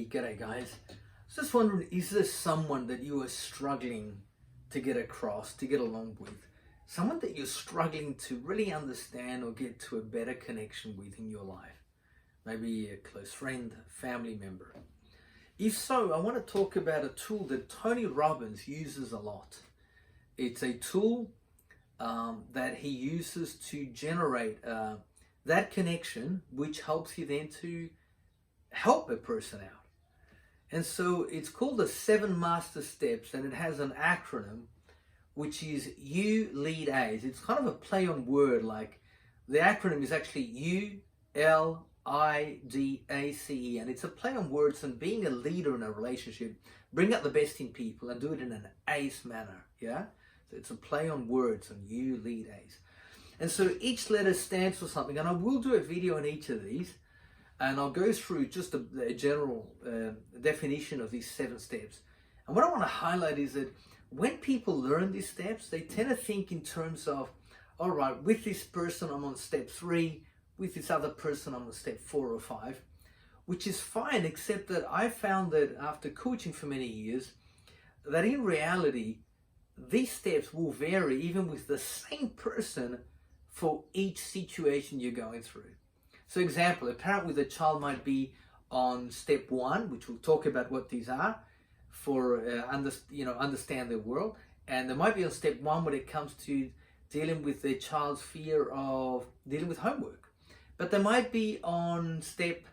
G'day guys. Just wondering, is there someone that you are struggling to get across, to get along with? Someone that you're struggling to really understand or get to a better connection with in your life? Maybe a close friend, family member. If so, I want to talk about a tool that Tony Robbins uses a lot. It's a tool that he uses to generate that connection, which helps you then to help a person out. And so it's called the 7 Master Steps, and it has an acronym which is U.L.I.D.A.C.E. It's kind of a play on word, like the acronym is actually U.L.I.D.A.C.E. and it's a play on words and being a leader in a relationship, bring out the best in people and do it in an ace manner. Yeah, so it's a play on words on U.L.I.D.A.C.E. And so each letter stands for something, and I will do a video on each of these. And I'll go through just a general definition of these 7 steps. And what I want to highlight is that when people learn these steps, they tend to think in terms of, all right, with this person, I'm on step 3. With this other person, I'm on step 4 or 5, which is fine, except that I found that after coaching for many years, that in reality, these steps will vary even with the same person for each situation you're going through. So example, a parent with a child might be on step 1, which we'll talk about what these are, for understand their world. And they might be on step 1 when it comes to dealing with their child's fear of dealing with homework. But they might be on step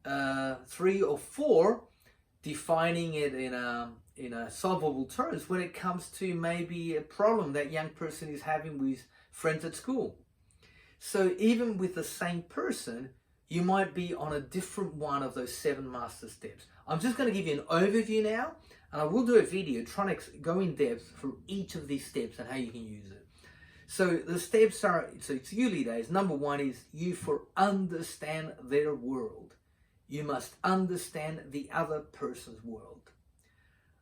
3 or 4, defining it in a solvable terms when it comes to maybe a problem that young person is having with friends at school. So even with the same person, you might be on a different one of those 7 master steps. I'm just going to give you an overview now, and I will do a video trying to go in depth for each of these steps and how you can use it. So the steps are, so it's U.L.I.D.A.C.E. Number 1 is U for understand their world. You must understand the other person's world.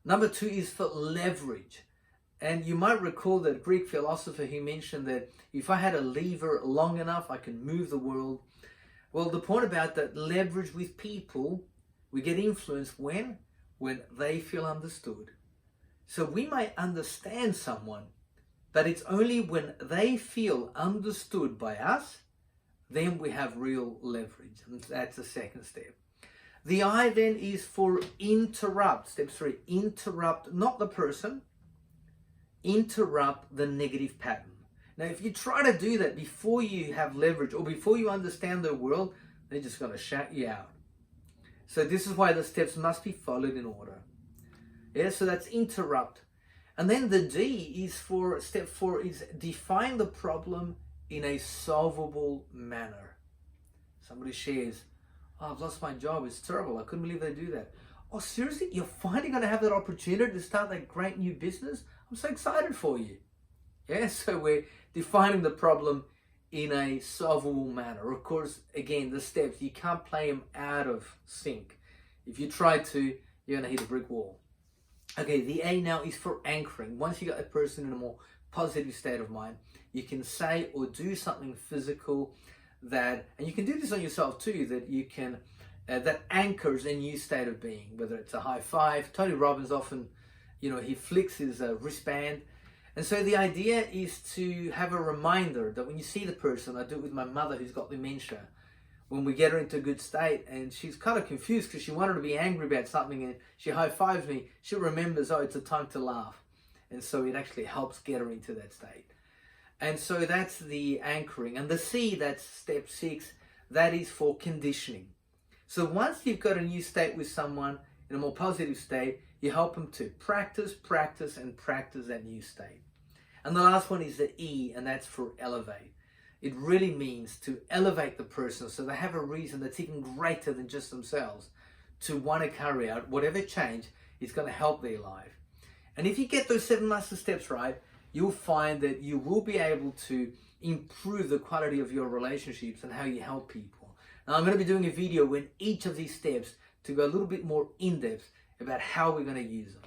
Number 2 is for leverage. And you might recall that Greek philosopher who mentioned that if I had a lever long enough, I can move the world. Well, the point about that leverage with people, we get influence when they feel understood. So we might understand someone, but it's only when they feel understood by us, then we have real leverage. And that's the second step. The I then is for interrupt. Step 3, interrupt not the person, interrupt the negative pattern. Now, if you try to do that before you have leverage or before you understand their world, they're just going to shut you out. So this is why the steps must be followed in order. Yeah, so that's interrupt. And then the D is for step 4 is define the problem in a solvable manner. Somebody shares, oh, I've lost my job, it's terrible, I couldn't believe they do that. Oh, seriously? You're finally going to have that opportunity to start that great new business? I'm so excited for you. Yeah, so we're defining the problem in a solvable manner. Of course, again, the steps, you can't play them out of sync. If you try to, you're going to hit a brick wall. Okay, the A now is for anchoring. Once you got a person in a more positive state of mind, you can say or do something physical that, and you can do this on yourself too, that you can, that anchors a new state of being, whether it's a high five. Tony Robbins often, he flicks his wristband. And so the idea is to have a reminder that when you see the person, I do it with my mother who's got dementia, when we get her into a good state and she's kind of confused because she wanted to be angry about something and she high-fives me, she remembers, oh, it's a time to laugh. And so it actually helps get her into that state. And so that's the anchoring. And the C, that's step 6, that is for conditioning. So once you've got a new state with someone in a more positive state, you help them to practice that new state. And the last one is the E, and that's for elevate. It really means to elevate the person so they have a reason that's even greater than just themselves to want to carry out whatever change is going to help their life. And if you get those 7 master steps right, you'll find that you will be able to improve the quality of your relationships and how you help people. Now, I'm going to be doing a video in each of these steps to go a little bit more in depth about how we're going to use them.